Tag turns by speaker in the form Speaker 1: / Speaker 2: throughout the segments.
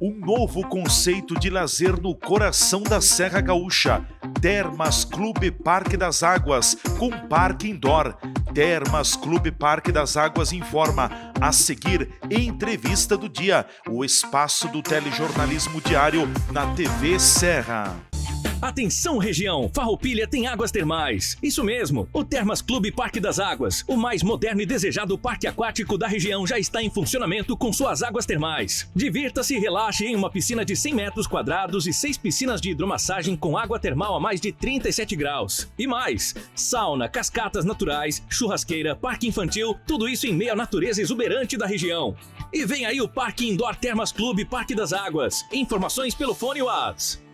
Speaker 1: Um novo conceito de lazer no coração da Serra Gaúcha. Termas Clube Parque das Águas, com parque indoor. Termas Clube Parque das Águas informa. A seguir, entrevista do dia. O espaço do telejornalismo diário na TV Serra.
Speaker 2: Atenção região, Farroupilha tem águas termais. Isso mesmo, o Termas Clube Parque das Águas, o mais moderno e desejado parque aquático da região, já está em funcionamento com suas águas termais. Divirta-se e relaxe em uma piscina de 100 metros quadrados e 6 piscinas de hidromassagem com água termal a mais de 37 graus. E mais, sauna, cascatas naturais, churrasqueira, parque infantil, tudo isso em meio à natureza exuberante da região. E vem aí o Parque Indoor Termas Clube Parque das Águas. Informações pelo fone WhatsApp.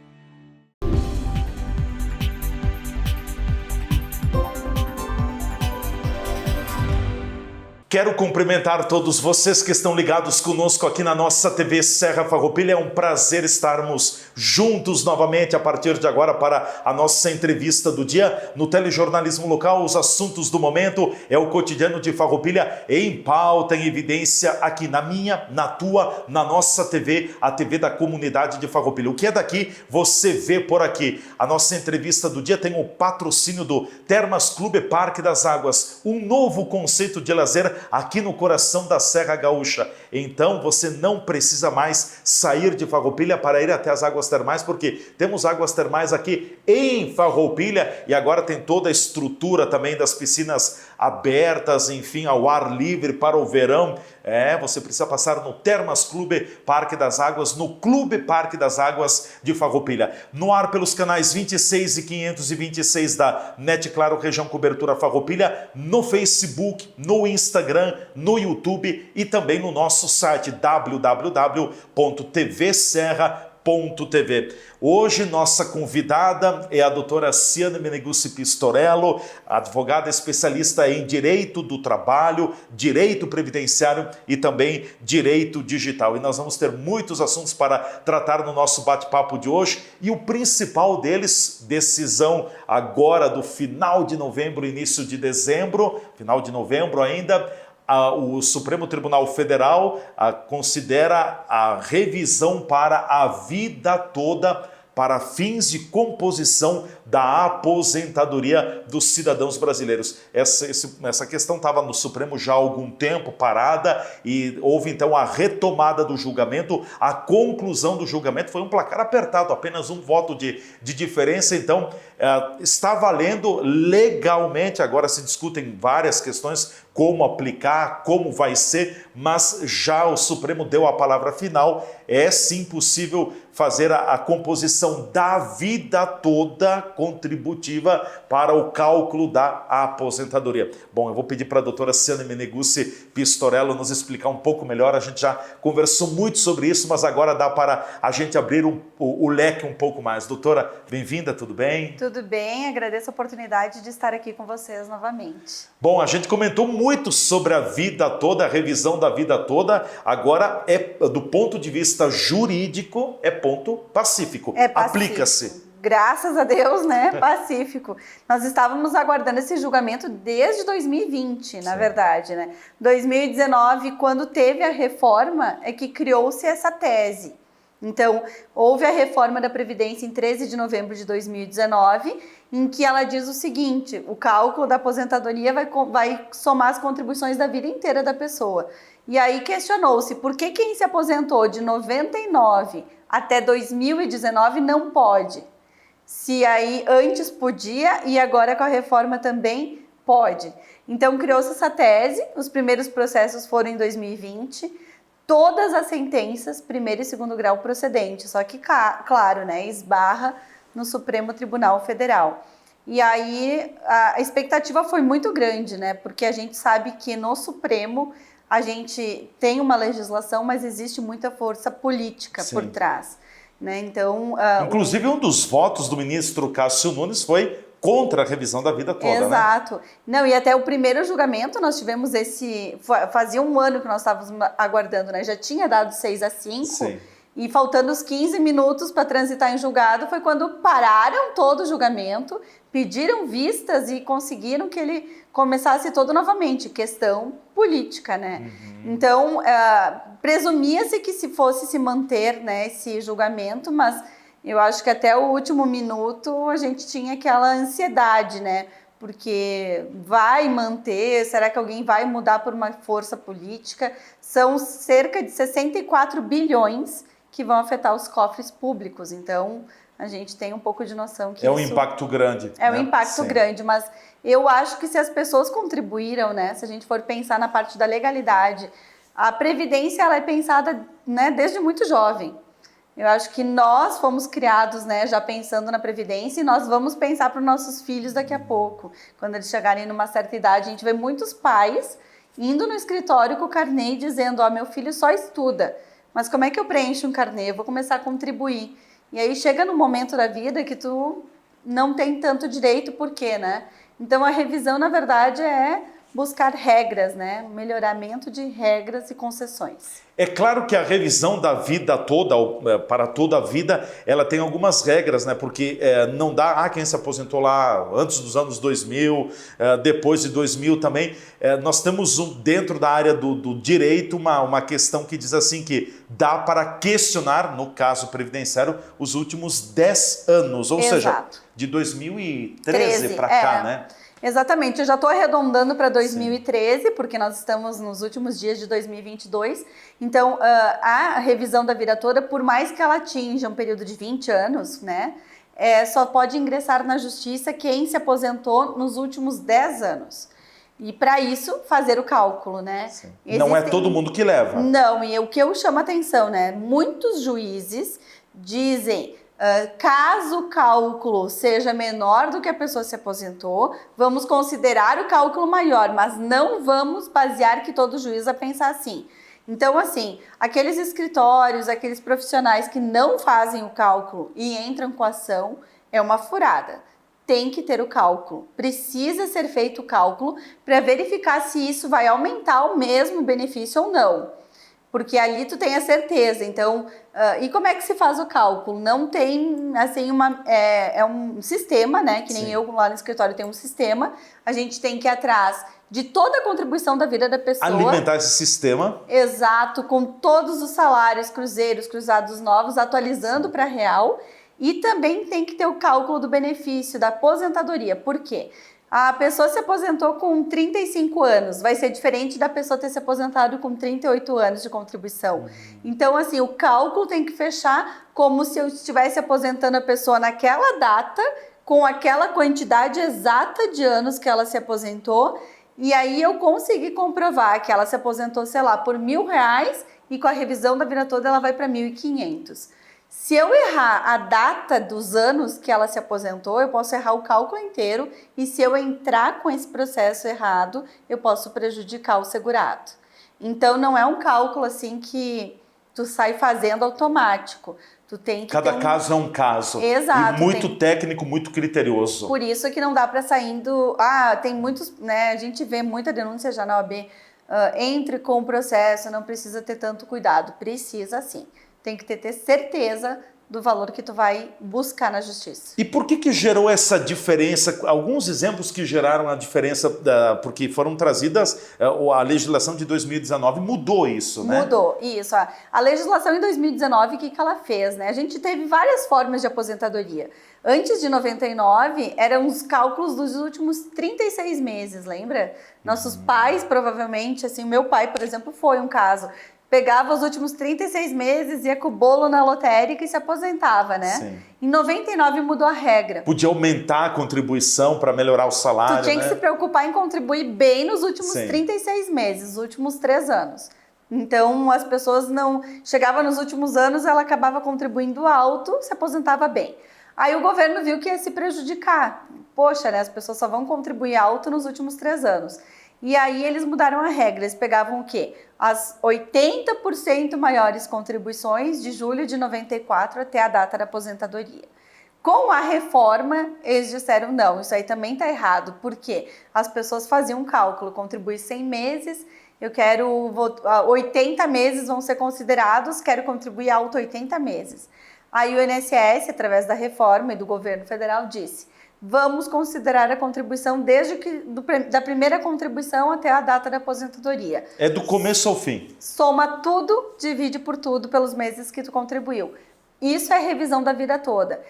Speaker 1: Quero cumprimentar todos vocês que estão ligados conosco aqui na nossa TV Serra Farroupilha. É um prazer estarmos juntos novamente a partir de agora para a nossa entrevista do dia no telejornalismo local. Os assuntos do momento é o cotidiano de Farroupilha em pauta, em evidência aqui na minha, na tua, na nossa TV, a TV da comunidade de Farroupilha. O que é daqui, você vê por aqui. A nossa entrevista do dia tem o patrocínio do Termas Clube Parque das Águas, um novo conceito de lazer aqui no coração da Serra Gaúcha. Então você não precisa mais sair de Farroupilha para ir até as águas termais, porque temos águas termais aqui em Farroupilha e agora tem toda a estrutura também das piscinas abertas, enfim, ao ar livre para o verão. Você precisa passar no Termas Clube Parque das Águas, no Clube Parque das Águas de Farroupilha. No ar pelos canais 26 e 526 da NET Claro Região Cobertura Farroupilha, no Facebook, no Instagram, no YouTube e também no nosso site www.tvserra.tv. Hoje nossa convidada é a doutora Ciane Meneguzzi Pistorello, advogada especialista em Direito do Trabalho, Direito Previdenciário e também Direito Digital. E nós vamos ter muitos assuntos para tratar no nosso bate-papo de hoje e o principal deles, decisão agora do final de novembro, início de dezembro, final de novembro ainda, o Supremo Tribunal Federal considera a revisão para a vida toda para fins de composição da aposentadoria dos cidadãos brasileiros. Essa questão estava no Supremo já há algum tempo parada e houve então a retomada do julgamento. A conclusão do julgamento foi um placar apertado, apenas um voto de diferença. Então está valendo legalmente. Agora se discutem várias questões, como aplicar, como vai ser, mas já o Supremo deu a palavra final. É sim possível fazer a composição da vida toda contributiva para o cálculo da aposentadoria. Bom, eu vou pedir para a doutora Ciane Meneguzzi Pistorello nos explicar um pouco melhor. A gente já conversou muito sobre isso, mas agora dá para a gente abrir o leque um pouco mais. Doutora, bem-vinda, tudo bem?
Speaker 3: Tudo bem, agradeço a oportunidade de estar aqui com vocês novamente.
Speaker 1: Bom, a gente comentou muito sobre a vida toda, a revisão da vida toda. Agora, do ponto de vista jurídico, é ponto pacífico. Aplica-se.
Speaker 3: Graças a Deus, né? Pacífico. Nós estávamos aguardando esse julgamento desde 2020, na verdade, né? 2019, quando teve a reforma, é que criou-se essa tese. Então, houve a reforma da Previdência em 13 de novembro de 2019, em que ela diz o seguinte: o cálculo da aposentadoria vai somar as contribuições da vida inteira da pessoa. E aí questionou-se por que quem se aposentou de 99 até 2019 não pode. Se aí antes podia e agora com a reforma também pode. Então criou-se essa tese, os primeiros processos foram em 2020, todas as sentenças, primeiro e segundo grau procedentes, só que, claro, né, esbarra no Supremo Tribunal Federal. E aí a expectativa foi muito grande, né, porque a gente sabe que no Supremo a gente tem uma legislação, mas existe muita força política por trás. Né? Então,
Speaker 1: inclusive, um dos votos do ministro Cássio Nunes foi contra a revisão da vida toda,
Speaker 3: exato.
Speaker 1: Né?
Speaker 3: Não, e até o primeiro julgamento nós tivemos fazia um ano que nós estávamos aguardando, né? Já tinha dado 6-5,
Speaker 1: Sim.
Speaker 3: E faltando os 15 minutos para transitar em julgado foi quando pararam todo o julgamento, pediram vistas e conseguiram que ele começasse todo novamente. Questão política, né? Então, presumia-se que se fosse se manter, né, esse julgamento, mas eu acho que até o último minuto a gente tinha aquela ansiedade, né? Porque vai manter, será que alguém vai mudar por uma força política? São cerca de 64 bilhões que vão afetar os cofres públicos. Então, a gente tem um pouco de noção que
Speaker 1: um impacto grande.
Speaker 3: É
Speaker 1: né?
Speaker 3: um impacto grande, mas eu acho que se as pessoas contribuíram, né? Se a gente for pensar na parte da legalidade, a Previdência ela é pensada, né, desde muito jovem. Eu acho que nós fomos criados, né, já pensando na Previdência e nós vamos pensar para os nossos filhos daqui a pouco. Quando eles chegarem numa certa idade, a gente vê muitos pais indo no escritório com o carnê e dizendo, meu filho só estuda, mas como é que eu preencho um carnê? Eu vou começar a contribuir. E aí chega no momento da vida que tu não tem tanto direito, por quê, né? Então a revisão, na verdade, é buscar regras, né? Melhoramento de regras e concessões.
Speaker 1: É claro que a revisão da vida toda, para toda a vida, ela tem algumas regras, né? Porque não dá, quem se aposentou lá antes dos anos 2000, depois de 2000 também. Nós temos dentro da área do direito uma questão que diz assim que dá para questionar, no caso previdenciário, os últimos 10 anos, ou seja, de 2013 para cá, né?
Speaker 3: Exatamente, eu já estou arredondando para 2013, porque nós estamos nos últimos dias de 2022. Então, a revisão da vida toda, por mais que ela atinja um período de 20 anos, né, só pode ingressar na justiça quem se aposentou nos últimos 10 anos. E para isso, fazer o cálculo, né?
Speaker 1: Não é todo mundo que leva.
Speaker 3: Não, e o que eu chamo a atenção, né? Muitos juízes dizem... caso o cálculo seja menor do que a pessoa se aposentou, vamos considerar o cálculo maior, mas não vamos basear que todo juiz vai pensar assim. Então, assim, aqueles escritórios, aqueles profissionais que não fazem o cálculo e entram com a ação, é uma furada. Tem que ter o cálculo, precisa ser feito o cálculo para verificar se isso vai aumentar o mesmo benefício ou não. Porque ali tu tem a certeza. Então, e como é que se faz o cálculo? Não tem, assim, é um sistema, né? Que nem eu lá no escritório tenho um sistema. A gente tem que ir atrás de toda a contribuição da vida da pessoa.
Speaker 1: Alimentar esse sistema.
Speaker 3: Exato, com todos os salários, cruzeiros, cruzados novos, atualizando para real. E também tem que ter o cálculo do benefício, da aposentadoria. Por quê? A pessoa se aposentou com 35 anos, vai ser diferente da pessoa ter se aposentado com 38 anos de contribuição. Então, assim, o cálculo tem que fechar como se eu estivesse aposentando a pessoa naquela data, com aquela quantidade exata de anos que ela se aposentou, e aí eu consegui comprovar que ela se aposentou, sei lá, por R$1.000 e com a revisão da vida toda ela vai para 1.500. Se eu errar a data dos anos que ela se aposentou, eu posso errar o cálculo inteiro e se eu entrar com esse processo errado, eu posso prejudicar o segurado. Então, não é um cálculo assim que tu sai fazendo automático. Tu tem que
Speaker 1: Cada caso é um caso.
Speaker 3: Exato.
Speaker 1: E muito técnico, muito criterioso.
Speaker 3: Por isso que não dá para saindo... tem muitos... né? A gente vê muita denúncia já na OAB. Entre com o processo, não precisa ter tanto cuidado. Precisa sim. Tem que ter certeza do valor que tu vai buscar na justiça.
Speaker 1: E por que gerou essa diferença? Alguns exemplos que geraram a diferença, porque foram trazidas, a legislação de 2019 mudou isso, né?
Speaker 3: Mudou, isso. A legislação em 2019, o que ela fez, né? A gente teve várias formas de aposentadoria. Antes de 99, eram os cálculos dos últimos 36 meses, lembra? Nossos pais, provavelmente, assim, o meu pai, por exemplo, foi um caso... Pegava os últimos 36 meses, ia com o bolo na lotérica e se aposentava, né?
Speaker 1: Sim.
Speaker 3: Em 99 mudou a regra.
Speaker 1: Podia aumentar a contribuição para melhorar o salário,
Speaker 3: Tu tinha que se preocupar em contribuir bem nos últimos 36 meses, os últimos 3 anos. Então, as pessoas não... Chegava nos últimos anos, ela acabava contribuindo alto, se aposentava bem. Aí o governo viu que ia se prejudicar. Poxa, né? As pessoas só vão contribuir alto nos últimos 3 anos. E aí eles mudaram a regra, eles pegavam o quê? As 80% maiores contribuições de julho de 94 até a data da aposentadoria. Com a reforma, eles disseram não, isso aí também está errado, porque as pessoas faziam um cálculo, contribuir 100 meses eu quero 80 meses vão ser considerados, quero contribuir alto 80 meses. Aí o INSS, através da reforma e do governo federal, disse: vamos considerar a contribuição da primeira contribuição até a data da aposentadoria.
Speaker 1: É do começo ao fim.
Speaker 3: Soma tudo, divide por tudo pelos meses que tu contribuiu. Isso é revisão da vida toda.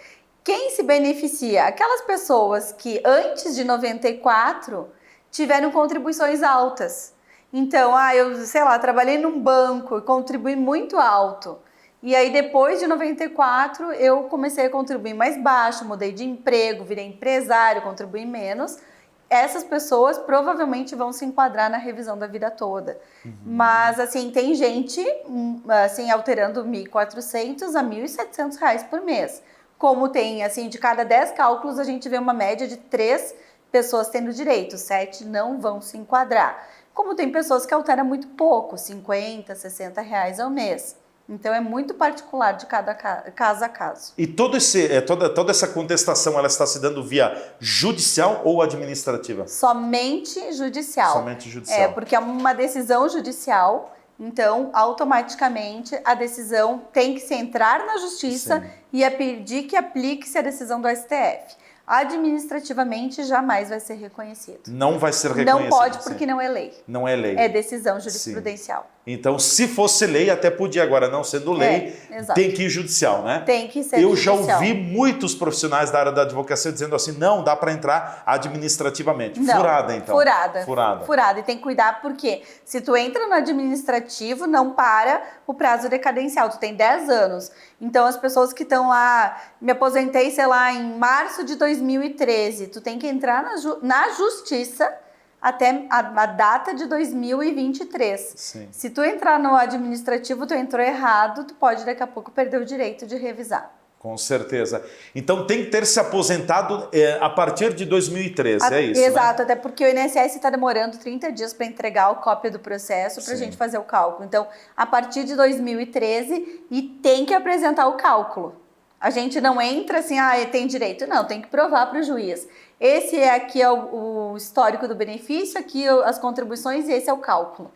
Speaker 3: Quem se beneficia? Aquelas pessoas que antes de 94 tiveram contribuições altas. Então, eu, sei lá, trabalhei num banco e contribuí muito alto. E aí, depois de 94, eu comecei a contribuir mais baixo, mudei de emprego, virei empresário, contribuí menos. Essas pessoas provavelmente vão se enquadrar na revisão da vida toda. Mas, assim, tem gente, assim, alterando R$1.400 a R$1.700 por mês. Como tem, assim, de cada 10 cálculos, a gente vê uma média de 3 pessoas tendo direito, 7 não vão se enquadrar. Como tem pessoas que alteram muito pouco, R$50, R$60 ao mês. Então é muito particular de cada caso a caso.
Speaker 1: E toda essa contestação, ela está se dando via judicial ou administrativa?
Speaker 3: Somente judicial.
Speaker 1: Somente judicial.
Speaker 3: Porque é uma decisão judicial, então automaticamente a decisão tem que se entrar na justiça e pedir que aplique-se a decisão do STF. Administrativamente jamais vai ser reconhecido.
Speaker 1: Não vai ser reconhecido.
Speaker 3: Não pode porque não é lei.
Speaker 1: Não é lei.
Speaker 3: É decisão jurisprudencial.
Speaker 1: Então, se fosse lei, até podia. Agora, não sendo lei, tem que ir judicial, né?
Speaker 3: Tem que ser
Speaker 1: Eu
Speaker 3: judicial.
Speaker 1: já ouvi muitos profissionais da área da advocacia dizendo assim, não, dá para entrar administrativamente.
Speaker 3: Não,
Speaker 1: furada, então.
Speaker 3: Furada. E tem que cuidar porque se tu entra no administrativo, não para o prazo decadencial. Tu tem 10 anos. Então, as pessoas que estão lá, me aposentei, sei lá, em março de 2013, tu tem que entrar na justiça até a data de 2023.
Speaker 1: Sim.
Speaker 3: Se tu entrar no administrativo, tu entrou errado, tu pode daqui a pouco perder o direito de revisar.
Speaker 1: Com certeza. Então tem que ter se aposentado a partir de 2013, é isso?
Speaker 3: Exato,
Speaker 1: né?
Speaker 3: até porque o INSS está demorando 30 dias para entregar a cópia do processo para a gente fazer o cálculo. Então, a partir de 2013, e tem que apresentar o cálculo. A gente não entra assim, tem direito. Não, tem que provar para o juiz. Esse aqui é o histórico do benefício, aqui as contribuições e esse é o cálculo.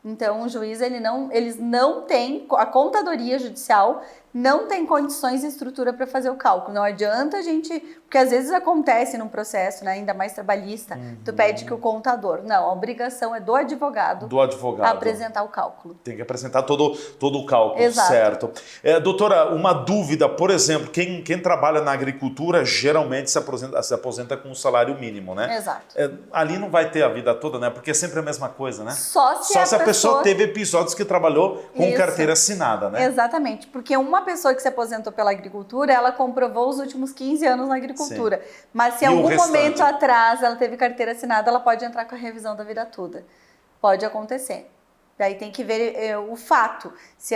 Speaker 3: Então, o juiz, eles não têm, a contadoria judicial não tem condições e estrutura para fazer o cálculo. Não adianta a gente, porque às vezes acontece num processo, né, ainda mais trabalhista, tu pede que o contador, não, a obrigação é do advogado apresentar o cálculo.
Speaker 1: Tem que apresentar todo o cálculo,
Speaker 3: Exato.
Speaker 1: certo. Doutora, uma dúvida, por exemplo, quem trabalha na agricultura geralmente se aposenta com um salário mínimo, né?
Speaker 3: Exato.
Speaker 1: Ali não vai ter a vida toda, né? Porque é sempre a mesma coisa, né?
Speaker 3: Só se
Speaker 1: a pessoa teve episódios que trabalhou com carteira assinada, né?
Speaker 3: Exatamente, porque uma pessoa que se aposentou pela agricultura, ela comprovou os últimos 15 anos na agricultura. Sim. Mas se em algum momento atrás ela teve carteira assinada, ela pode entrar com a revisão da vida toda. Pode acontecer. Daí tem que ver o fato. Se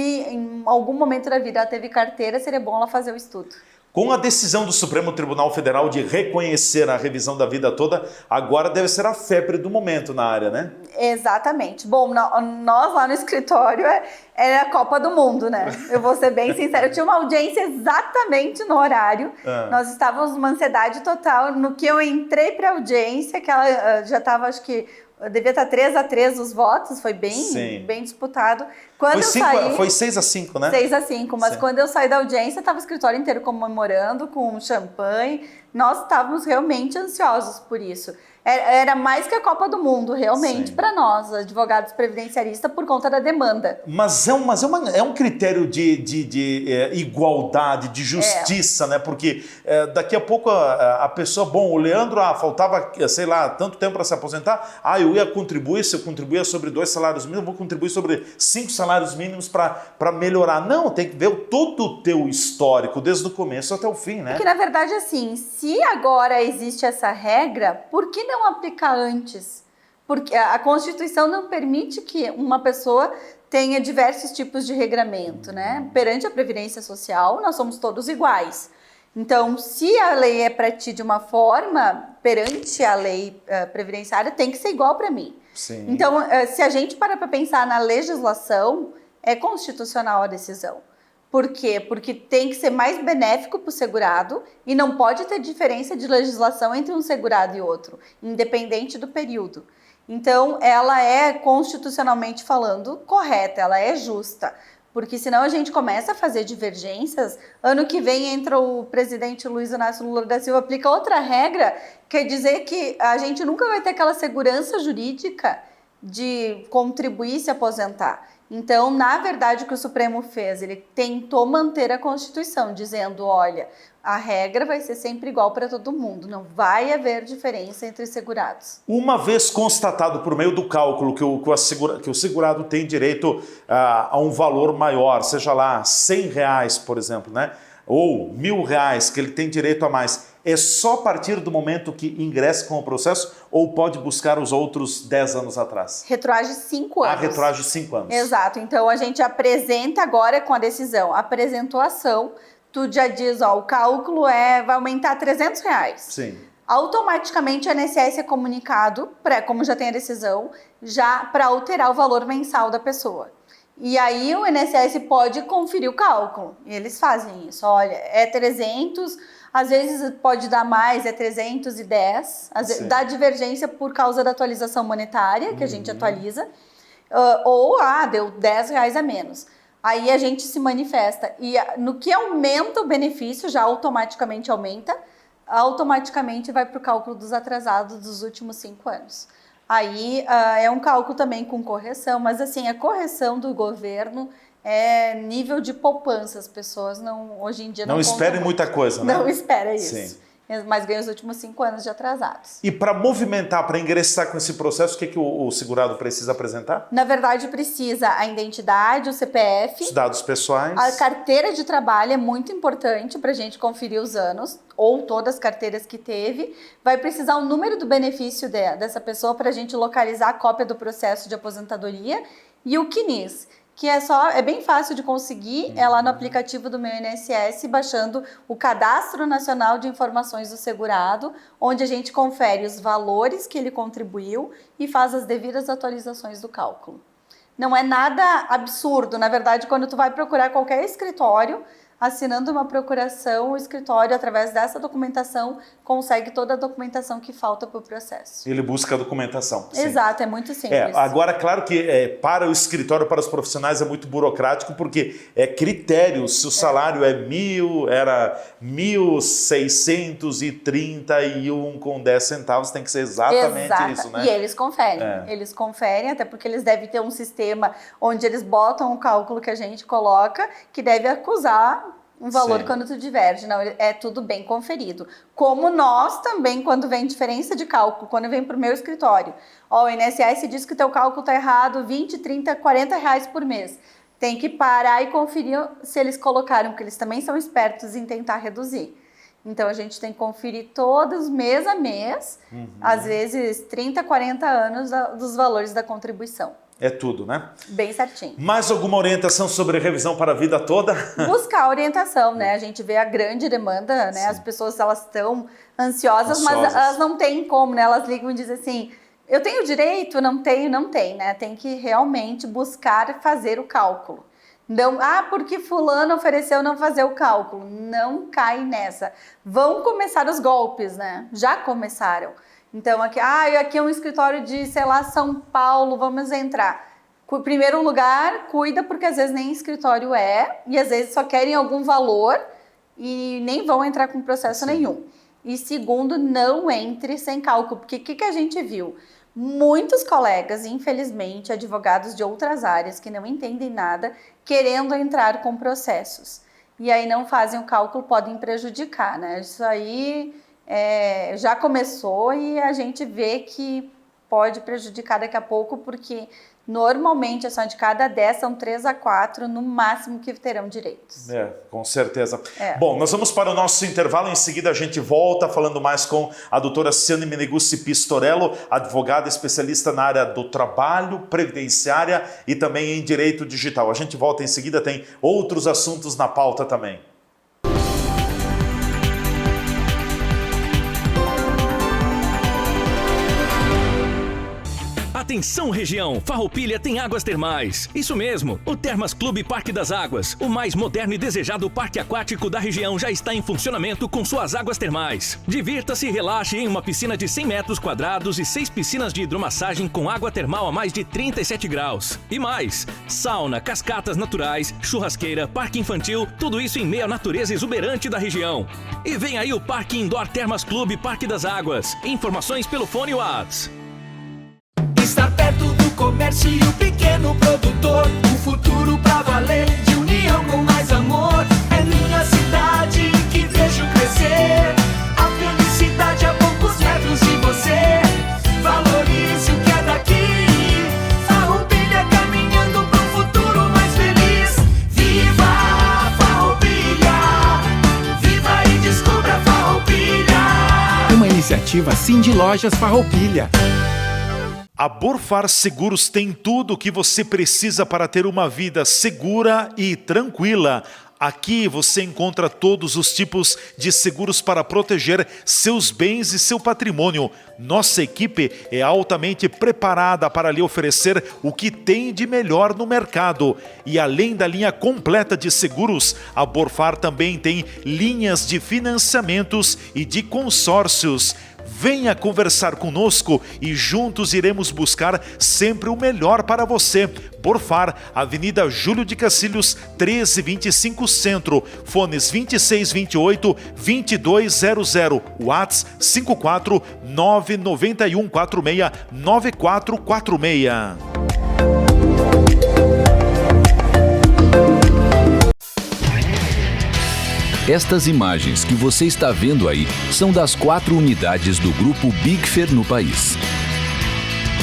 Speaker 3: em algum momento da vida ela teve carteira, seria bom ela fazer o estudo.
Speaker 1: Com a decisão do Supremo Tribunal Federal de reconhecer a revisão da vida toda, agora deve ser a febre do momento na área, né?
Speaker 3: Exatamente. Bom, nós lá no escritório é a Copa do Mundo, né? Eu vou ser bem sincera, eu tinha uma audiência exatamente no horário. Nós estávamos numa ansiedade total. No que eu entrei para a audiência, que ela já estava, acho que devia estar 3-3 os votos, foi bem disputado. Quando
Speaker 1: foi 6-5, né?
Speaker 3: 6-5, mas quando eu saí da audiência, estava o escritório inteiro comemorando, com champanhe. Nós estávamos realmente ansiosos por isso. Era mais que a Copa do Mundo, realmente, para nós, advogados previdenciaristas, por conta da demanda.
Speaker 1: Mas é um critério de igualdade, de justiça, né? Porque daqui a pouco a pessoa... Bom, o Leandro, faltava, sei lá, tanto tempo para se aposentar. Eu ia contribuir, se eu contribuía sobre 2 salários mínimos, eu vou contribuir sobre 5 salários mínimos para melhorar. Não, tem que ver todo o teu histórico, desde o começo até o fim, né?
Speaker 3: Porque, na verdade, assim, se agora existe essa regra, por que não aplicar antes? Porque a Constituição não permite que uma pessoa tenha diversos tipos de regramento, né? Perante a Previdência Social, nós somos todos iguais. Então, se a lei é para ti de uma forma, perante a lei previdenciária, tem que ser igual para mim.
Speaker 1: Sim.
Speaker 3: Então, se a gente parar para pensar na legislação, é constitucional a decisão. Por quê? Porque tem que ser mais benéfico para o segurado e não pode ter diferença de legislação entre um segurado e outro, independente do período. Então, ela é, constitucionalmente falando, correta, ela é justa. Porque senão a gente começa a fazer divergências. Ano que vem entra o presidente Luiz Inácio Lula da Silva, aplica outra regra, quer dizer que a gente nunca vai ter aquela segurança jurídica de contribuir e se aposentar. Então, na verdade, o que o Supremo fez, ele tentou manter a Constituição, dizendo, olha, a regra vai ser sempre igual para todo mundo, não vai haver diferença entre segurados.
Speaker 1: Uma vez constatado por meio do cálculo que o segurado tem direito a um valor maior, seja lá R$100, por exemplo, né? Ou R$1.000 que ele tem direito a mais, é só a partir do momento que ingressa com o processo ou pode buscar os outros 10 anos atrás?
Speaker 3: Retroage 5 anos.
Speaker 1: Retroage 5 anos.
Speaker 3: Exato, então a gente apresenta agora com a decisão, apresentou a ação, tu já diz, ó, o cálculo vai aumentar R$300.
Speaker 1: Sim.
Speaker 3: Automaticamente o INSS é comunicado, como já tem a decisão, já para alterar o valor mensal da pessoa. E aí o INSS pode conferir o cálculo. E eles fazem isso. Olha, é 300, às vezes pode dar mais, é 310. Às vezes, dá divergência por causa da atualização monetária, que a gente atualiza. Ou, deu R$10 a menos. Aí a gente se manifesta. E no que aumenta o benefício, já automaticamente aumenta, automaticamente vai para o cálculo dos atrasados dos últimos 5 anos. Aí é um cálculo também com correção, mas assim, a correção do governo é nível de poupança. As pessoas hoje em dia não
Speaker 1: esperem muita coisa, né?
Speaker 3: Não espera isso.
Speaker 1: Sim.
Speaker 3: Mas ganha os últimos 5 anos de atrasados.
Speaker 1: E para movimentar, para ingressar com esse processo, o que o segurado precisa apresentar?
Speaker 3: Na verdade, precisa a identidade, o CPF.
Speaker 1: Os dados pessoais.
Speaker 3: A carteira de trabalho é muito importante para a gente conferir os anos, ou todas as carteiras que teve. Vai precisar o número do benefício dessa pessoa para a gente localizar a cópia do processo de aposentadoria. E o CNIS, que é bem fácil de conseguir, é lá no aplicativo do meu INSS, baixando o Cadastro Nacional de Informações do Segurado, onde a gente confere os valores que ele contribuiu e faz as devidas atualizações do cálculo. Não é nada absurdo, na verdade, quando tu vai procurar qualquer escritório, assinando uma procuração, o escritório, através dessa documentação, consegue toda a documentação que falta para o processo.
Speaker 1: Ele busca a documentação. Sim.
Speaker 3: Exato, é muito simples.
Speaker 1: Agora, claro que para o escritório, para os profissionais, é muito burocrático, porque é critério, se o salário é 1.000, era 1.631 com 10 centavos, tem que ser exatamente isso, né?
Speaker 3: E eles conferem, até porque eles devem ter um sistema onde eles botam o cálculo que a gente coloca, que deve acusar um valor quando tu diverge, não, é tudo bem conferido. Como nós também, quando vem diferença de cálculo, quando vem para o meu escritório, o INSS diz que o teu cálculo está errado, 20, 30, 40 reais por mês. Tem que parar e conferir se eles colocaram, porque eles também são espertos em tentar reduzir. Então, a gente tem que conferir todos, mês a mês, às vezes 30, 40 anos dos valores da contribuição.
Speaker 1: É tudo, né?
Speaker 3: Bem certinho.
Speaker 1: Mais alguma orientação sobre revisão para a vida toda?
Speaker 3: Buscar orientação, né? A gente vê a grande demanda, né? Sim. As pessoas, elas estão ansiosas, mas elas não têm como, né? Elas ligam e dizem assim, eu tenho direito? Não tenho, né? Tem que realmente buscar fazer o cálculo. Não, porque fulano ofereceu não fazer o cálculo. Não cai nessa. Vão começar os golpes, né? Já começaram. Então, aqui é um escritório de, sei lá, São Paulo, vamos entrar. Em primeiro lugar, cuida, porque às vezes nem escritório e às vezes só querem algum valor e nem vão entrar com processo nenhum. E segundo, não entre sem cálculo, porque o que a gente viu? Muitos colegas, infelizmente, advogados de outras áreas que não entendem nada, querendo entrar com processos. E aí não fazem o cálculo, podem prejudicar, né? Isso aí... já começou e a gente vê que pode prejudicar daqui a pouco, porque normalmente de cada 10 são 3 a 4 no máximo que terão direitos.
Speaker 1: Com certeza. Bom, nós vamos para o nosso intervalo, em seguida a gente volta falando mais com a doutora Ciane Meneguzzi Pistorello, advogada especialista na área do trabalho, previdenciária e também em direito digital. A gente volta em seguida, tem outros assuntos na pauta também.
Speaker 2: Atenção região, Farroupilha tem águas termais. Isso mesmo, o Termas Clube Parque das Águas, o mais moderno e desejado parque aquático da região, já está em funcionamento com suas águas termais. Divirta-se e relaxe em uma piscina de 100 metros quadrados e 6 piscinas de hidromassagem com água termal a mais de 37 graus. E mais, sauna, cascatas naturais, churrasqueira, parque infantil, tudo isso em meio à natureza exuberante da região. E vem aí o Parque Indoor Termas Clube Parque das Águas. Informações pelo fone WhatsApp.
Speaker 4: Estar perto do comércio e o pequeno produtor, o futuro pra valer, de união com mais amor. É minha cidade que vejo crescer, a felicidade a poucos metros de você. Valorize o que é daqui, Farroupilha caminhando pro futuro mais feliz. Viva Farroupilha, viva e descubra Farroupilha.
Speaker 5: Uma iniciativa Cindy Lojas Farroupilha.
Speaker 1: A Borfar Seguros tem tudo o que você precisa para ter uma vida segura e tranquila. Aqui você encontra todos os tipos de seguros para proteger seus bens e seu patrimônio. Nossa equipe é altamente preparada para lhe oferecer o que tem de melhor no mercado. E além da linha completa de seguros, a Borfar também tem linhas de financiamentos e de consórcios. Venha conversar conosco e juntos iremos buscar sempre o melhor para você. Borfar, Avenida Júlio de Cacilhos, 1325 Centro, fones 2628-2200, WhatsApp 54991469446.
Speaker 6: Estas imagens que você está vendo aí são das 4 unidades do Grupo Bigfer no país.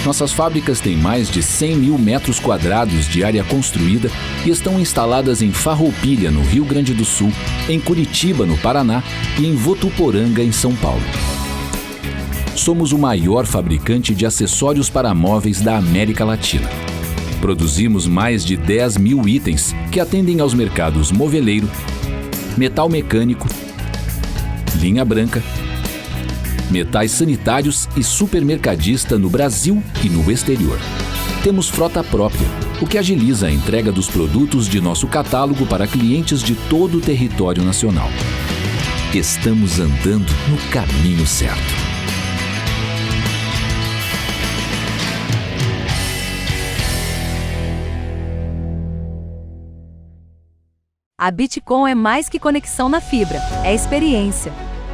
Speaker 6: Nossas fábricas têm mais de 100 mil metros quadrados de área construída e estão instaladas em Farroupilha, no Rio Grande do Sul, em Curitiba, no Paraná e em Votuporanga, em São Paulo. Somos o maior fabricante de acessórios para móveis da América Latina. Produzimos mais de 10 mil itens que atendem aos mercados moveleiro, metal mecânico, linha branca, metais sanitários e supermercadista no Brasil e no exterior. Temos frota própria, o que agiliza a entrega dos produtos de nosso catálogo para clientes de todo o território nacional. Estamos andando no caminho certo.
Speaker 7: A Bitcom é mais que conexão na fibra, é experiência.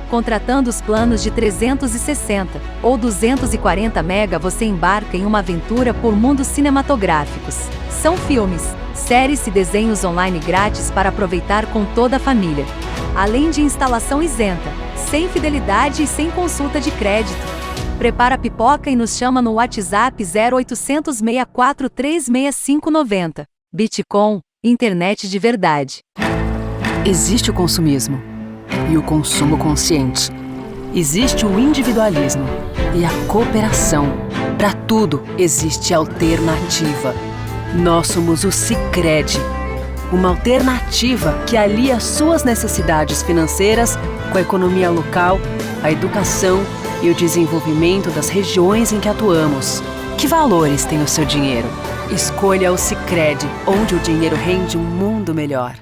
Speaker 7: Contratando os planos de 360 ou 240 MB, você embarca em uma aventura por mundos cinematográficos. São filmes, séries e desenhos online grátis para aproveitar com toda a família. Além de instalação isenta, sem fidelidade e sem consulta de crédito. Prepara a pipoca e nos chama no WhatsApp 0800 643 36590. Bitcom, internet de verdade.
Speaker 8: Existe o consumismo e o consumo consciente. Existe o individualismo e a cooperação. Para tudo existe alternativa. Nós somos o Sicredi, uma alternativa que alia suas necessidades financeiras com a economia local, a educação e o desenvolvimento das regiões em que atuamos. Que valores tem o seu dinheiro? Escolha o Sicredi, onde o dinheiro rende um mundo melhor.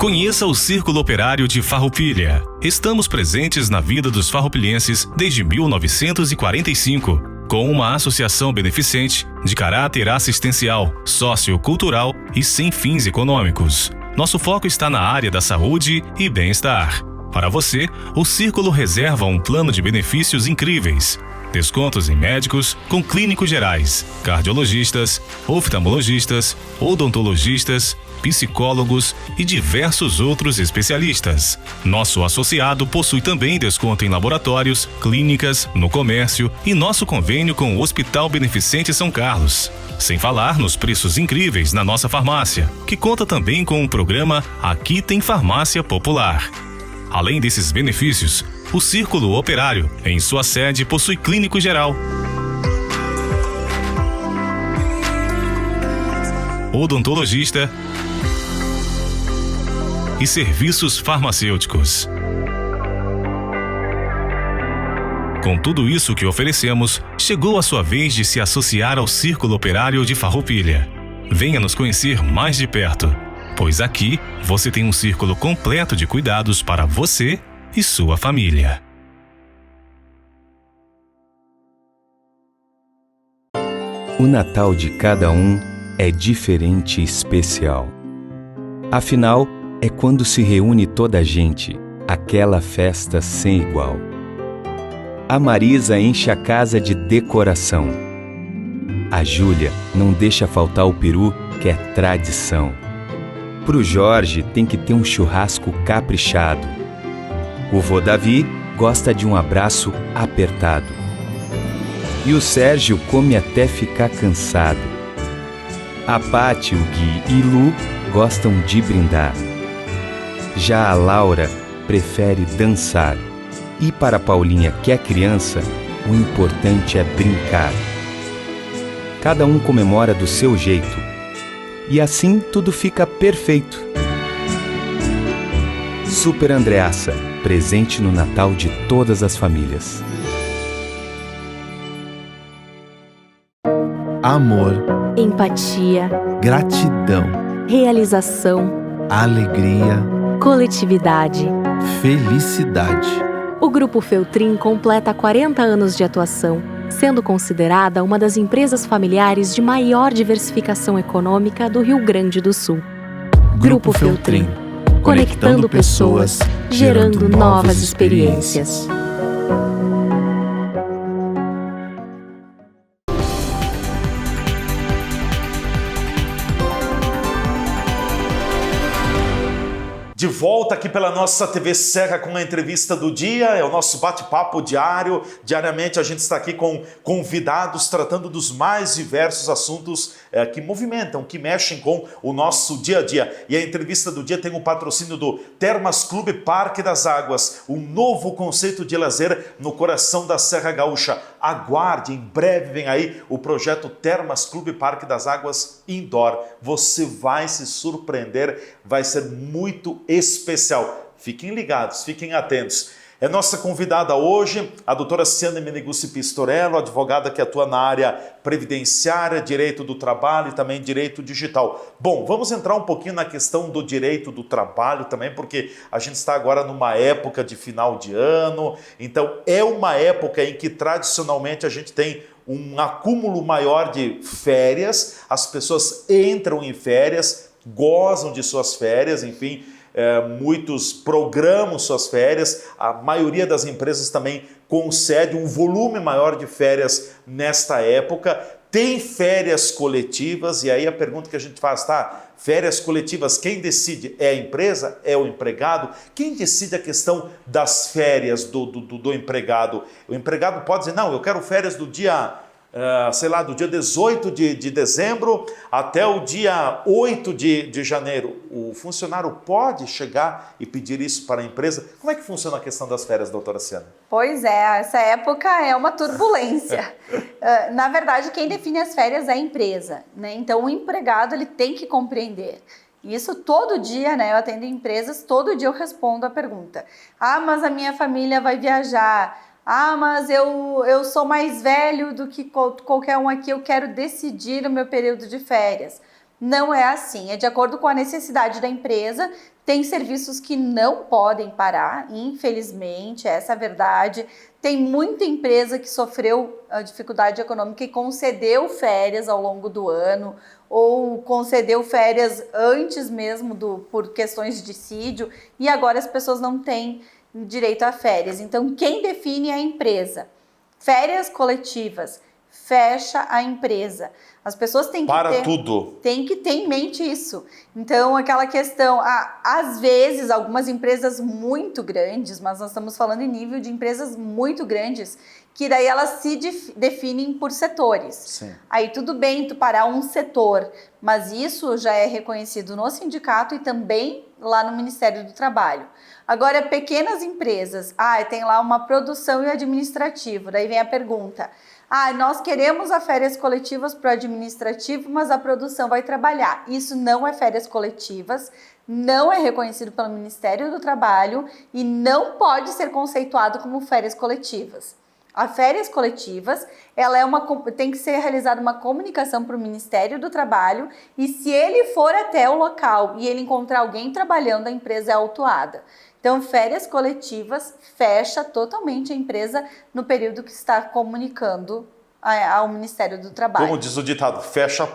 Speaker 9: Conheça o Círculo Operário de Farroupilha. Estamos presentes na vida dos farroupilhenses desde 1945, com uma associação beneficente de caráter assistencial, sociocultural e sem fins econômicos. Nosso foco está na área da saúde e bem-estar. Para você, o Círculo reserva um plano de benefícios incríveis. Descontos em médicos com clínicos gerais, cardiologistas, oftalmologistas, odontologistas, psicólogos e diversos outros especialistas. Nosso associado possui também desconto em laboratórios, clínicas, no comércio e nosso convênio com o Hospital Beneficente São Carlos. Sem falar nos preços incríveis na nossa farmácia, que conta também com o programa Aqui Tem Farmácia Popular. Além desses benefícios, o Círculo Operário, em sua sede, possui clínico geral, odontologista e serviços farmacêuticos. Com tudo isso que oferecemos, chegou a sua vez de se associar ao Círculo Operário de Farroupilha. Venha nos conhecer mais de perto, pois aqui você tem um círculo completo de cuidados para você e sua família.
Speaker 10: O Natal de cada um é diferente e especial. Afinal, é quando se reúne toda a gente, aquela festa sem igual. A Marisa enche a casa de decoração. A Júlia não deixa faltar o peru, que é tradição. Pro Jorge tem que ter um churrasco caprichado. O vô Davi gosta de um abraço apertado. E o Sérgio come até ficar cansado. A Pati, o Gui e Lu gostam de brindar. Já a Laura prefere dançar. E para a Paulinha, que é criança, o importante é brincar. Cada um comemora do seu jeito. E assim tudo fica perfeito. Super Andreassa, presente no Natal de todas as famílias.
Speaker 5: Amor,
Speaker 11: empatia,
Speaker 5: gratidão,
Speaker 11: realização,
Speaker 5: alegria,
Speaker 11: coletividade,
Speaker 5: felicidade.
Speaker 11: O Grupo Feltrin completa 40 anos de atuação, sendo considerada uma das empresas familiares de maior diversificação econômica do Rio Grande do Sul. Grupo Feltrin, conectando pessoas, gerando novas experiências.
Speaker 1: De volta aqui pela nossa TV Serra com a entrevista do dia, é o nosso bate-papo diário. Diariamente a gente está aqui com convidados tratando dos mais diversos assuntos que movimentam, que mexem com o nosso dia a dia. E a entrevista do dia tem o patrocínio do Termas Clube Parque das Águas, um novo conceito de lazer no coração da Serra Gaúcha. Aguarde, em breve vem aí o projeto Termas Clube Parque das Águas Indoor. Você vai se surpreender, vai ser muito especial. Fiquem ligados, fiquem atentos. É nossa convidada hoje, a doutora Ciane Meneguzzi Pistorello, advogada que atua na área previdenciária, direito do trabalho e também direito digital. Bom, vamos entrar um pouquinho na questão do direito do trabalho também, porque a gente está agora numa época de final de ano, então é uma época em que tradicionalmente a gente tem um acúmulo maior de férias, as pessoas entram em férias, gozam de suas férias, enfim, muitos programam suas férias, a maioria das empresas também concede um volume maior de férias nesta época, tem férias coletivas, e aí a pergunta que a gente faz, tá, férias coletivas, quem decide? É a empresa? É o empregado? Quem decide a questão das férias do empregado? O empregado pode dizer, não, eu quero férias do dia... do dia 18 de dezembro até o dia 8 de janeiro. O funcionário pode chegar e pedir isso para a empresa? Como é que funciona a questão das férias, doutora Ciane?
Speaker 3: Pois é, essa época é uma turbulência. Na verdade, quem define as férias é a empresa, né? Então, o empregado ele tem que compreender. Isso todo dia, né? Eu atendo empresas, todo dia eu respondo a pergunta. Ah, mas a minha família vai viajar. Ah, mas eu sou mais velho do que qualquer um aqui, eu quero decidir o meu período de férias. Não é assim, é de acordo com a necessidade da empresa, Tem serviços que não podem parar, infelizmente, essa é a verdade. Tem muita empresa que sofreu a dificuldade econômica e concedeu férias ao longo do ano, ou concedeu férias antes mesmo por questões de dissídio, e agora as pessoas não têm direito a férias. Então, quem define é a empresa. Férias coletivas, fecha a empresa. As pessoas têm que ter em mente isso. Então, aquela questão, às vezes, algumas empresas muito grandes, mas nós estamos falando em nível de empresas muito grandes, que daí elas se definem por setores.
Speaker 1: Sim.
Speaker 3: Aí tudo bem tu parar um setor, mas isso já é reconhecido no sindicato e também lá no Ministério do Trabalho. Agora, pequenas empresas, tem lá uma produção e administrativo, daí vem a pergunta, nós queremos as férias coletivas para o administrativo, mas a produção vai trabalhar. Isso não é férias coletivas, não é reconhecido pelo Ministério do Trabalho e não pode ser conceituado como férias coletivas. As férias coletivas, tem que ser realizada uma comunicação para o Ministério do Trabalho e se ele for até o local e ele encontrar alguém trabalhando, a empresa é autuada. Então, férias coletivas fecha totalmente a empresa no período que está comunicando ao Ministério do Trabalho.
Speaker 1: Como diz o ditado, fecham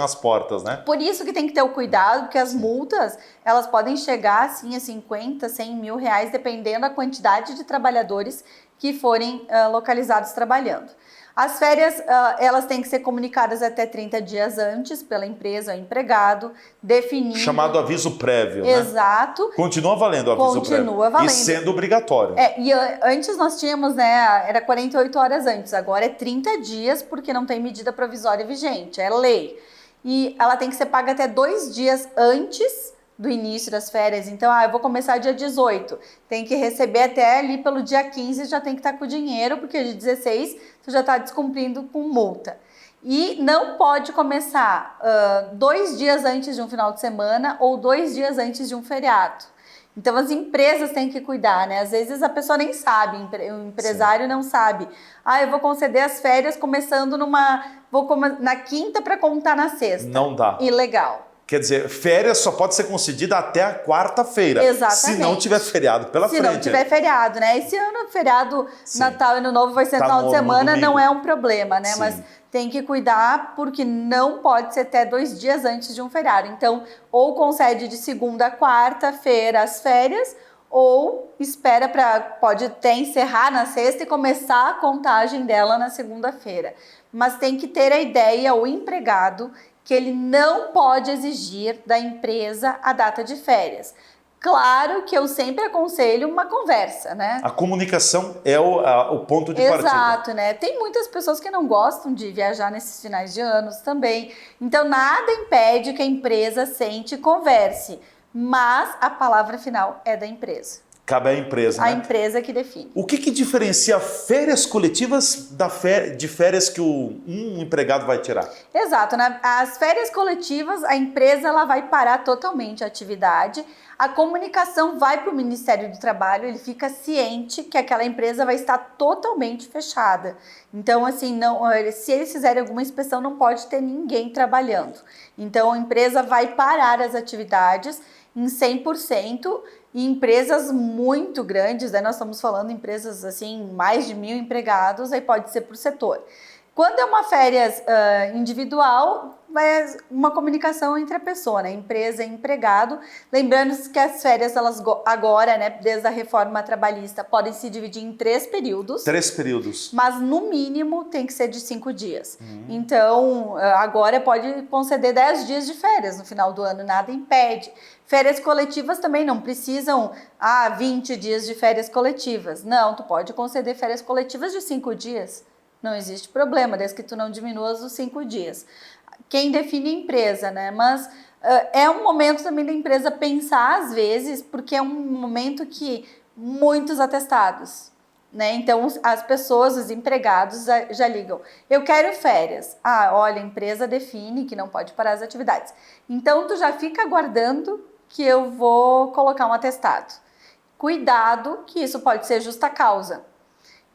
Speaker 1: as portas, né?
Speaker 3: Por isso que tem que ter o cuidado, porque as multas, elas podem chegar assim a 50, 100 mil reais, dependendo da quantidade de trabalhadores que forem localizados trabalhando. As férias, elas têm que ser comunicadas até 30 dias antes pela empresa ou empregado, definindo...
Speaker 1: Chamado aviso prévio, né?
Speaker 3: Exato.
Speaker 1: Continua valendo o aviso prévio.
Speaker 3: Continua valendo.
Speaker 1: E sendo obrigatório.
Speaker 3: E antes nós tínhamos, né, era 48 horas antes, agora é 30 dias, porque não tem medida provisória vigente, é lei. E ela tem que ser paga até 2 dias antes do início das férias. Então, eu vou começar dia 18, tem que receber até ali pelo dia 15, já tem que estar com o dinheiro, porque dia 16 tu já está descumprindo com multa. E não pode começar 2 dias antes de um final de semana ou 2 dias antes de um feriado. Então, as empresas têm que cuidar, né? Às vezes a pessoa nem sabe, o empresário Sim. não sabe. Eu vou conceder as férias começando na quinta para contar na sexta.
Speaker 1: Não dá.
Speaker 3: Ilegal.
Speaker 1: Quer dizer, férias só pode ser concedida até a quarta-feira.
Speaker 3: Exatamente.
Speaker 1: Se não tiver feriado pela frente.
Speaker 3: Se não tiver feriado, né? Esse ano, feriado, Sim. Natal e Ano Novo vai ser final de semana, não é um problema, né? Sim. Mas tem que cuidar porque não pode ser até 2 dias antes de um feriado. Então, ou concede de segunda a quarta-feira as férias, ou espera pode até encerrar na sexta e começar a contagem dela na segunda-feira. Mas tem que ter a ideia, o empregado, que ele não pode exigir da empresa a data de férias. Claro que eu sempre aconselho uma conversa, né?
Speaker 1: A comunicação é o ponto de partida.
Speaker 3: Exato, né? Tem muitas pessoas que não gostam de viajar nesses finais de anos também. Então, nada impede que a empresa sente e converse. Mas a palavra final é da empresa.
Speaker 1: Cabe à empresa, né?
Speaker 3: A empresa que define.
Speaker 1: O que diferencia férias coletivas de férias que um empregado vai tirar?
Speaker 3: Exato, né? As férias coletivas, a empresa ela vai parar totalmente a atividade, a comunicação vai para o Ministério do Trabalho, ele fica ciente que aquela empresa vai estar totalmente fechada. Então, assim, se eles fizerem alguma inspeção, não pode ter ninguém trabalhando. Então, a empresa vai parar as atividades em 100%, e empresas muito grandes, nós estamos falando de empresas assim, mais de 1.000 empregados, aí pode ser por setor. Quando é uma férias individual, é uma comunicação entre a pessoa, né? Empresa e empregado. Lembrando que as férias, elas agora, né, desde a reforma trabalhista, podem se dividir em 3 períodos.
Speaker 1: 3 períodos.
Speaker 3: Mas no mínimo tem que ser de 5 dias. Então, agora pode conceder 10 dias de férias no final do ano, nada impede. Férias coletivas também não precisam 20 dias de férias coletivas. Não, tu pode conceder férias coletivas de 5 dias. Não existe problema, desde que tu não diminuas os 5 dias. Quem define a empresa, né? Mas é um momento também da empresa pensar, às vezes, porque é um momento que muitos atestados, né? Então, as pessoas, os empregados já ligam. Eu quero férias. Olha, a empresa define que não pode parar as atividades. Então, tu já fica aguardando que eu vou colocar um atestado. Cuidado, que isso pode ser justa causa.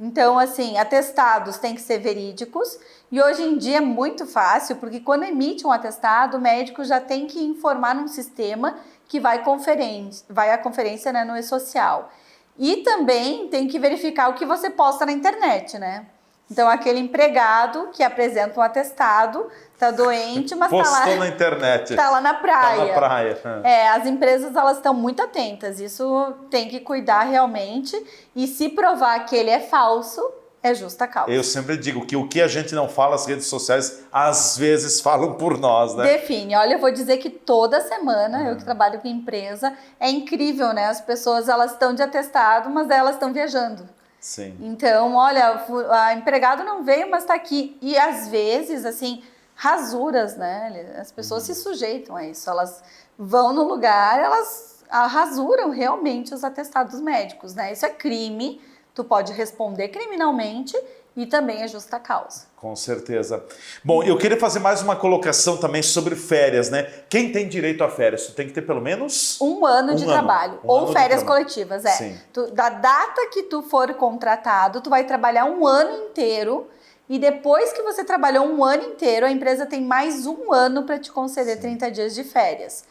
Speaker 3: Então, assim, atestados têm que ser verídicos e hoje em dia é muito fácil, porque quando emite um atestado, o médico já tem que informar num sistema que vai à conferência, né, no e-social. E também tem que verificar o que você posta na internet, né? Então, aquele empregado que apresenta um atestado, tá doente, mas
Speaker 1: postou na internet.
Speaker 3: Tá lá na praia.
Speaker 1: Tá na praia.
Speaker 3: As empresas, elas estão muito atentas. Isso tem que cuidar realmente. E se provar que ele é falso, é justa causa.
Speaker 1: Eu sempre digo que o que a gente não fala, as redes sociais, às vezes falam por nós, né?
Speaker 3: Define. Olha, eu vou dizer que toda semana, eu que trabalho com empresa, é incrível, né? As pessoas, elas estão de atestado, mas elas estão viajando.
Speaker 1: Sim.
Speaker 3: Então, olha, a empregado não veio, mas está aqui. E às vezes, assim, rasuras, né? As pessoas se sujeitam a isso. Elas vão no lugar, elas rasuram realmente os atestados médicos, né? Isso é crime, tu pode responder criminalmente e também é justa causa.
Speaker 1: Com certeza. Bom, eu queria fazer mais uma colocação também sobre férias, né? Quem tem direito a férias? Tu tem que ter pelo menos...
Speaker 3: Um ano de trabalho, ou férias coletivas,
Speaker 1: Sim.
Speaker 3: Da data que tu for contratado, tu vai trabalhar um ano inteiro e depois que você trabalhou um ano inteiro, a empresa tem mais um ano para te conceder 30 dias de férias.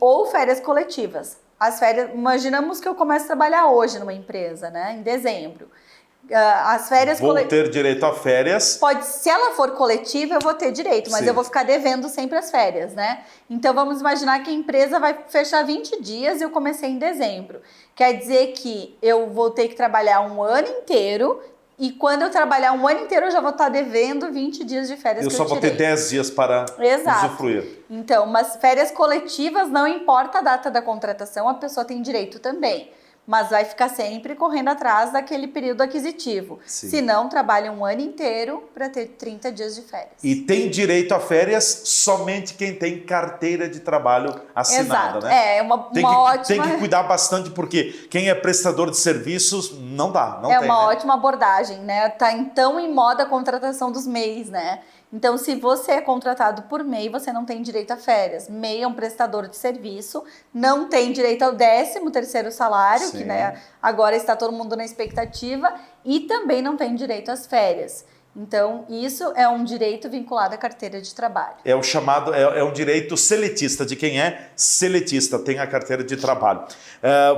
Speaker 3: Ou férias coletivas. As férias, imaginamos que eu começo a trabalhar hoje numa empresa, né? Em dezembro. As férias
Speaker 1: Vou ter direito a férias.
Speaker 3: se ela for coletiva, eu vou ter direito, mas eu vou ficar devendo sempre as férias, né? Então vamos imaginar que a empresa vai fechar 20 dias e eu comecei em dezembro. Quer dizer que eu vou ter que trabalhar um ano inteiro e quando eu trabalhar um ano inteiro eu já vou estar devendo 20 dias de férias.
Speaker 1: Eu só vou ter 10 dias para usufruir.
Speaker 3: Então, mas férias coletivas, não importa a data da contratação, a pessoa tem direito também. Mas vai ficar sempre correndo atrás daquele período aquisitivo.
Speaker 1: Sim.
Speaker 3: Se não, trabalha um ano inteiro para ter 30 dias de férias.
Speaker 1: E tem direito a férias somente quem tem carteira de trabalho assinada,
Speaker 3: Exato.
Speaker 1: né?
Speaker 3: Ótima...
Speaker 1: Tem que cuidar bastante, porque quem é prestador de serviços, não dá, não tem,
Speaker 3: uma ótima abordagem, né? Tá então em moda a contratação dos MEIs, né? Então, se você é contratado por MEI, você não tem direito a férias. MEI é um prestador de serviço, não tem direito ao 13º salário,
Speaker 1: Sim.
Speaker 3: que né, agora está todo mundo na expectativa, e também não tem direito às férias. Então, isso é um direito vinculado à carteira de trabalho.
Speaker 1: É o chamado, é um direito seletista, de quem é seletista, tem a carteira de trabalho.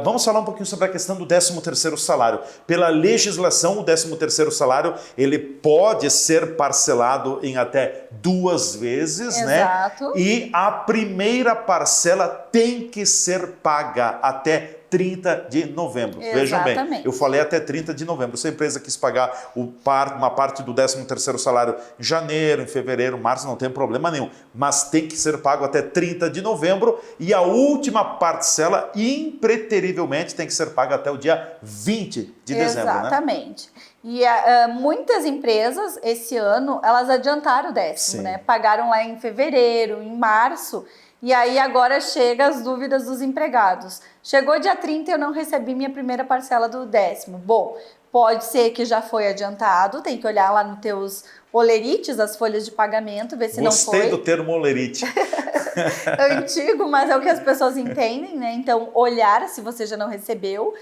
Speaker 1: Vamos falar um pouquinho sobre a questão do 13º salário. Pela legislação, o 13º salário, ele pode ser parcelado em até 2 vezes,
Speaker 3: Exato.
Speaker 1: né? E a primeira parcela tem que ser paga até 30 de novembro.
Speaker 3: Exatamente.
Speaker 1: Vejam bem, eu falei até 30 de novembro. Se a empresa quis pagar uma parte do 13º salário em janeiro, em fevereiro, março, não tem problema nenhum. Mas tem que ser pago até 30 de novembro e a última parcela, impreterivelmente, tem que ser paga até o dia 20 de dezembro.
Speaker 3: Exatamente. Né? E muitas empresas, esse ano, elas adiantaram o 10º, né? Pagaram lá em fevereiro, em março. E aí agora chega as dúvidas dos empregados. Chegou dia 30 e eu não recebi minha primeira parcela do 10º. Bom, pode ser que já foi adiantado, tem que olhar lá nos teus olerites, as folhas de pagamento, ver se não foi.
Speaker 1: Gostei do termo olerite.
Speaker 3: É antigo, mas é o que as pessoas entendem, né? Então, olhar se você já não recebeu.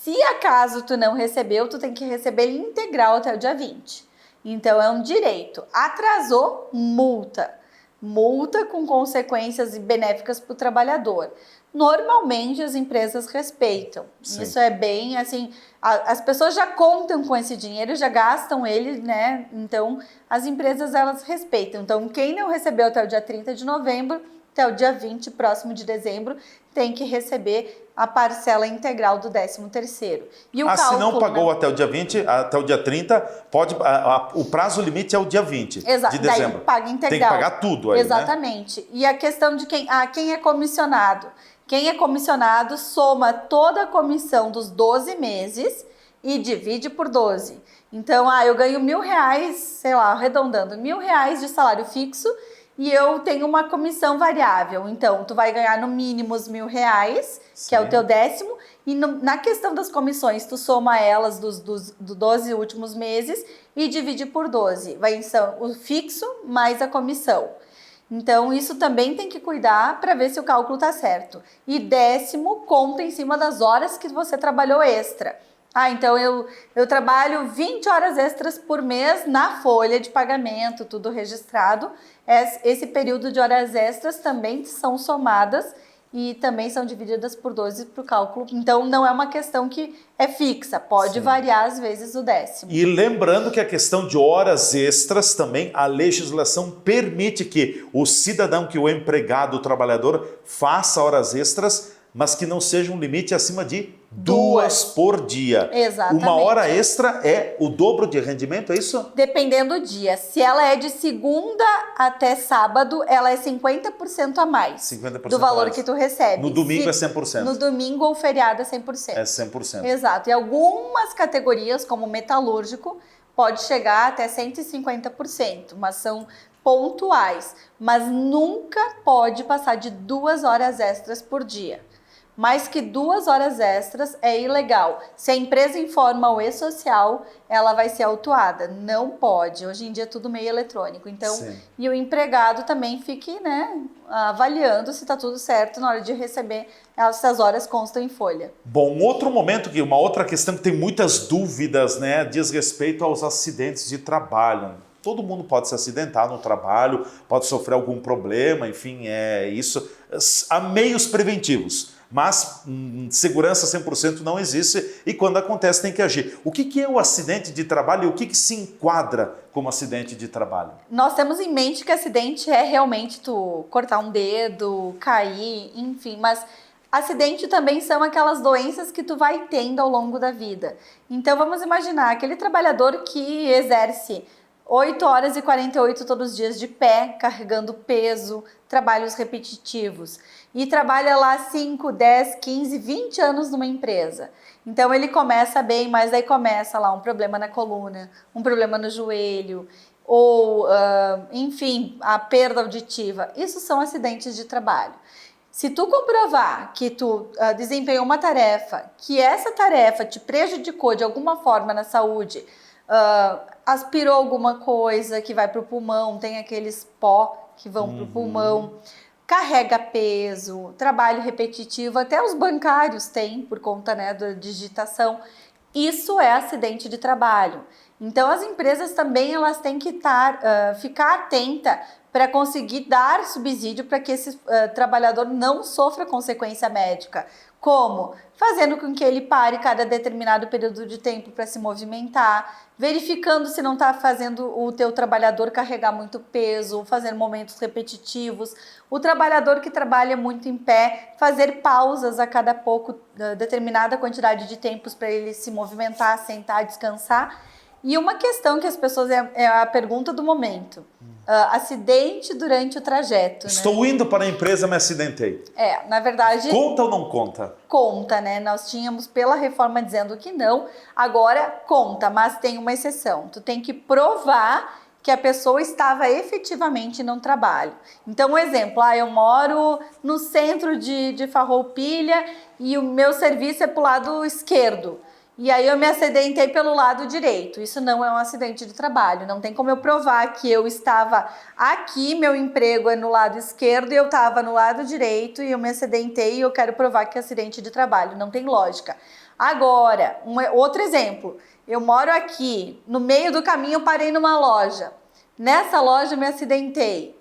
Speaker 3: Se acaso tu não recebeu, tu tem que receber integral até o dia 20. Então, é um direito. Atrasou, multa. Multa com consequências benéficas para o trabalhador. Normalmente as empresas respeitam.
Speaker 1: Sim.
Speaker 3: Isso é bem assim, as pessoas já contam com esse dinheiro, já gastam ele, né? Então as empresas elas respeitam. Então quem não recebeu até o dia 30 de novembro, até o dia 20, próximo de dezembro, tem que receber a parcela integral do 13º. E o cálculo,
Speaker 1: se não pagou,
Speaker 3: né?
Speaker 1: até o dia 20, até o dia 30, pode, o prazo limite é o dia 20 de dezembro.
Speaker 3: Daí paga integral.
Speaker 1: Tem que pagar tudo aí,
Speaker 3: Exatamente. Né? E a questão de quem é comissionado. Quem é comissionado soma toda a comissão dos 12 meses e divide por 12. Então, eu ganho R$1.000, sei lá, arredondando, R$1.000 de salário fixo e eu tenho uma comissão variável. Então, tu vai ganhar no mínimo os R$1.000, que é o teu 10º, e na questão das comissões, tu soma elas dos 12 últimos meses e divide por 12. Vai ser o fixo mais a comissão. Então, isso também tem que cuidar para ver se o cálculo está certo. E 10º conta em cima das horas que você trabalhou extra. Então eu trabalho 20 horas extras por mês na folha de pagamento, tudo registrado. Esse período de horas extras também são somadas e também são divididas por 12 para o cálculo. Então, não é uma questão que é fixa, pode variar às vezes o 10º.
Speaker 1: E lembrando que a questão de horas extras também, a legislação permite que o cidadão, que o empregado, o trabalhador, faça horas extras, mas que não seja um limite acima de 2 por dia.
Speaker 3: Exatamente.
Speaker 1: Uma hora extra é o dobro de rendimento, é isso?
Speaker 3: Dependendo do dia. Se ela é de segunda até sábado, ela é 50% a mais
Speaker 1: 50%
Speaker 3: do valor
Speaker 1: mais.
Speaker 3: que tu recebe.
Speaker 1: No domingo é 100%.
Speaker 3: No domingo ou feriado é 100%.
Speaker 1: É 100%.
Speaker 3: Exato. E algumas categorias, como metalúrgico, pode chegar até 150%, mas são pontuais. Mas nunca pode passar de 2 horas extras por dia. Mais que 2 horas extras é ilegal. Se a empresa informa o e-social, ela vai ser autuada. Não pode. Hoje em dia é tudo meio eletrônico. Então, e o empregado também fique, avaliando se está tudo certo na hora de receber, se as horas constam em folha.
Speaker 1: Bom, uma outra questão que tem muitas dúvidas, diz respeito aos acidentes de trabalho. Todo mundo pode se acidentar no trabalho, pode sofrer algum problema, enfim, é isso. Há meios preventivos. Mas segurança 100% não existe e quando acontece tem que agir. O que é o acidente de trabalho e o que se enquadra como acidente de trabalho?
Speaker 3: Nós temos em mente que acidente é realmente tu cortar um dedo, cair, enfim, mas acidente também são aquelas doenças que tu vai tendo ao longo da vida. Então vamos imaginar aquele trabalhador que exerce 8 horas e 48 todos os dias de pé, carregando peso, trabalhos repetitivos. E trabalha lá 5, 10, 15, 20 anos numa empresa. Então ele começa bem, mas aí começa lá um problema na coluna, um problema no joelho, ou, enfim, a perda auditiva. Isso são acidentes de trabalho. Se tu comprovar que tu desempenhou uma tarefa, que essa tarefa te prejudicou de alguma forma na saúde, aspirou alguma coisa que vai para o pulmão, tem aqueles pó que vão para o pulmão, carrega peso, trabalho repetitivo, até os bancários têm por conta da digitação. Isso é acidente de trabalho. Então as empresas também elas têm que ficar atenta para conseguir dar subsídio para que esse trabalhador não sofra consequência médica. Como? Fazendo com que ele pare cada determinado período de tempo para se movimentar, verificando se não está fazendo o teu trabalhador carregar muito peso, fazendo momentos repetitivos. O trabalhador que trabalha muito em pé, fazer pausas a cada pouco, determinada quantidade de tempos para ele se movimentar, sentar, descansar. E uma questão que as pessoas, é a pergunta do momento. Acidente durante o trajeto.
Speaker 1: Estou indo para a empresa, me acidentei.
Speaker 3: Na verdade...
Speaker 1: Conta ou não conta?
Speaker 3: Conta, Nós tínhamos pela reforma dizendo que não, agora conta, mas tem uma exceção. Tu tem que provar que a pessoa estava efetivamente no trabalho. Então, um exemplo, eu moro no centro de Farroupilha e o meu serviço é para o lado esquerdo. E aí eu me acidentei pelo lado direito. Isso não é um acidente de trabalho. Não tem como eu provar que eu estava aqui, meu emprego é no lado esquerdo e eu estava no lado direito e eu me acidentei e eu quero provar que é acidente de trabalho. Não tem lógica. Agora, outro exemplo. Eu moro aqui, no meio do caminho eu parei numa loja. Nessa loja eu me acidentei.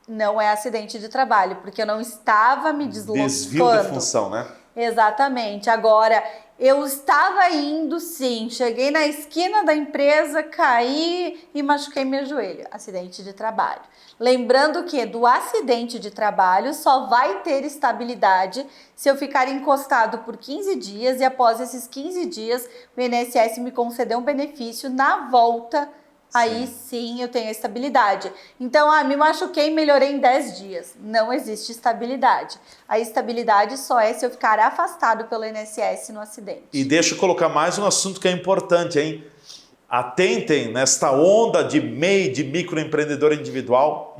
Speaker 3: Não é acidente de trabalho, porque eu não estava me deslocando.
Speaker 1: Desvio de função, né?
Speaker 3: Exatamente. Agora, eu estava indo, sim, cheguei na esquina da empresa, caí e machuquei meu joelho. Acidente de trabalho. Lembrando que do acidente de trabalho só vai ter estabilidade se eu ficar encostado por 15 dias e após esses 15 dias o INSS me conceder um benefício na volta. Aí sim eu tenho a estabilidade. Então, me machuquei e melhorei em 10 dias. Não existe estabilidade. A estabilidade só é se eu ficar afastado pelo INSS no acidente.
Speaker 1: E deixa eu colocar mais um assunto que é importante, hein? Atentem nesta onda de MEI, de microempreendedor individual.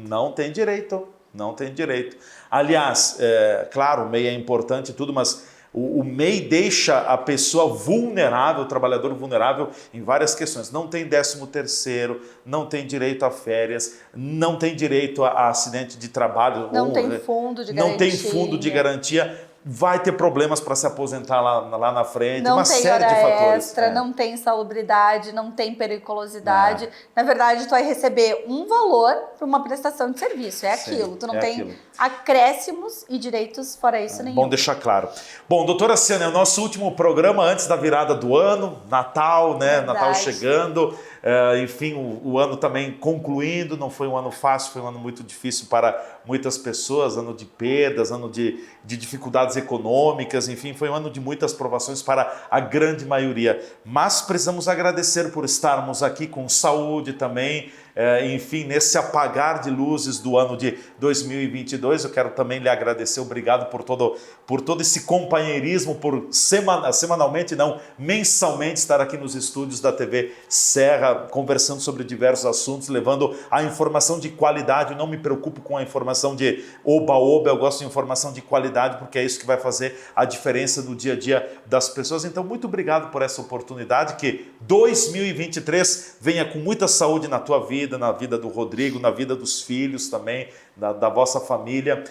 Speaker 1: Não tem direito. Não tem direito. Aliás, claro, o MEI é importante e tudo, mas... O MEI deixa a pessoa vulnerável, o trabalhador vulnerável em várias questões. Não tem 13º, não tem direito a férias, não tem direito a acidente de trabalho.
Speaker 3: Não tem fundo de garantia.
Speaker 1: Não tem fundo de garantia. vai ter problemas para se aposentar lá na frente,
Speaker 3: não
Speaker 1: uma
Speaker 3: tem
Speaker 1: série
Speaker 3: hora
Speaker 1: de fatores.
Speaker 3: extra, não tem insalubridade, não tem periculosidade. Na verdade, tu vai receber um valor para uma prestação de serviço, é aquilo. Tu não tem acréscimos e direitos fora isso nenhum.
Speaker 1: Bom deixar claro. Bom, doutora Ciane, é o nosso último programa antes da virada do ano, Natal, né?
Speaker 3: Verdade.
Speaker 1: Natal chegando, enfim, o ano também concluindo, não foi um ano fácil, foi um ano muito difícil para muitas pessoas, ano de perdas, ano de dificuldades econômicas, enfim, foi um ano de muitas provações para a grande maioria. Mas precisamos agradecer por estarmos aqui com saúde também, enfim, nesse apagar de luzes do ano de 2022. Eu quero também lhe agradecer, obrigado por todo esse companheirismo, por semanalmente, não, mensalmente estar aqui nos estúdios da TV Serra, conversando sobre diversos assuntos, levando a informação de qualidade. Eu não me preocupo com a informação de oba-oba, eu gosto de informação de qualidade, porque é isso que vai fazer a diferença no dia a dia das pessoas. Então, muito obrigado por essa oportunidade, que 2023 venha com muita saúde na tua vida, na vida do Rodrigo, na vida dos filhos também, da vossa família,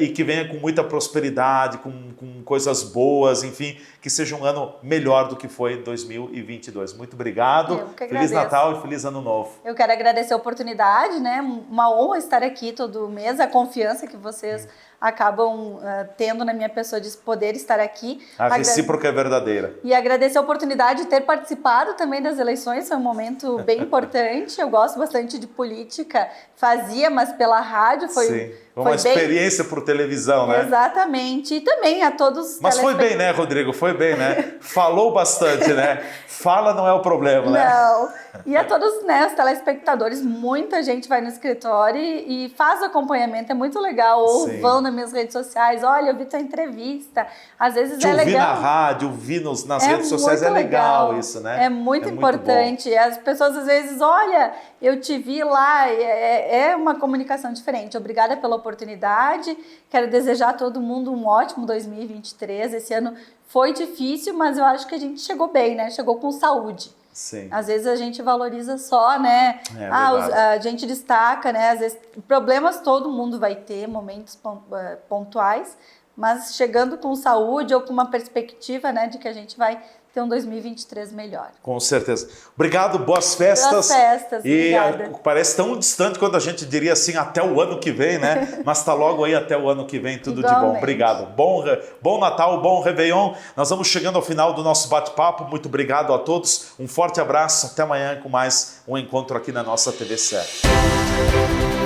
Speaker 1: e que venha com muita prosperidade, com coisas boas, enfim, que seja um ano melhor do que foi 2022. Muito obrigado, Feliz Natal e Feliz Ano Novo.
Speaker 3: Eu quero agradecer a oportunidade, né? Uma honra estar aqui todo mês, a confiança que vocês acabam tendo na minha pessoa de poder estar aqui.
Speaker 1: A recíproca é verdadeira.
Speaker 3: E agradecer a oportunidade de ter participado também das eleições, foi um momento bem importante. Eu gosto bastante de política, mas pela rádio foi
Speaker 1: uma experiência por televisão, né?
Speaker 3: Exatamente. E também a todos...
Speaker 1: Mas foi bem, né, Rodrigo? Foi bem, né? Falou bastante, né? Fala não é o problema, né?
Speaker 3: Não. E a todos, né, os telespectadores, muita gente vai no escritório e faz acompanhamento, é muito legal. Ou vão nas minhas redes sociais, olha, eu vi tua entrevista. Às vezes é legal.
Speaker 1: Ouvir na rádio, ouvir nas redes sociais, é legal isso, né?
Speaker 3: É muito importante. As pessoas às vezes, olha, eu te vi lá, é uma comunicação diferente. Obrigada pela oportunidade. Quero desejar a todo mundo um ótimo 2023. Esse ano foi difícil, mas eu acho que a gente chegou bem, né? Chegou com saúde.
Speaker 1: Sim.
Speaker 3: Às vezes a gente valoriza só, né? A gente destaca, né? Às vezes problemas todo mundo vai ter, momentos pontuais, mas chegando com saúde ou com uma perspectiva, né, de que a gente vai ter um 2023 melhor.
Speaker 1: Com certeza. Obrigado, boas festas.
Speaker 3: Boas festas, obrigada.
Speaker 1: Parece tão distante quando a gente diria assim, até o ano que vem, né? Mas tá logo aí até o ano que vem, tudo de bom. Obrigado. Bom Natal, bom Réveillon. Nós vamos chegando ao final do nosso bate-papo. Muito obrigado a todos. Um forte abraço. Até amanhã com mais um encontro aqui na nossa TV Serra.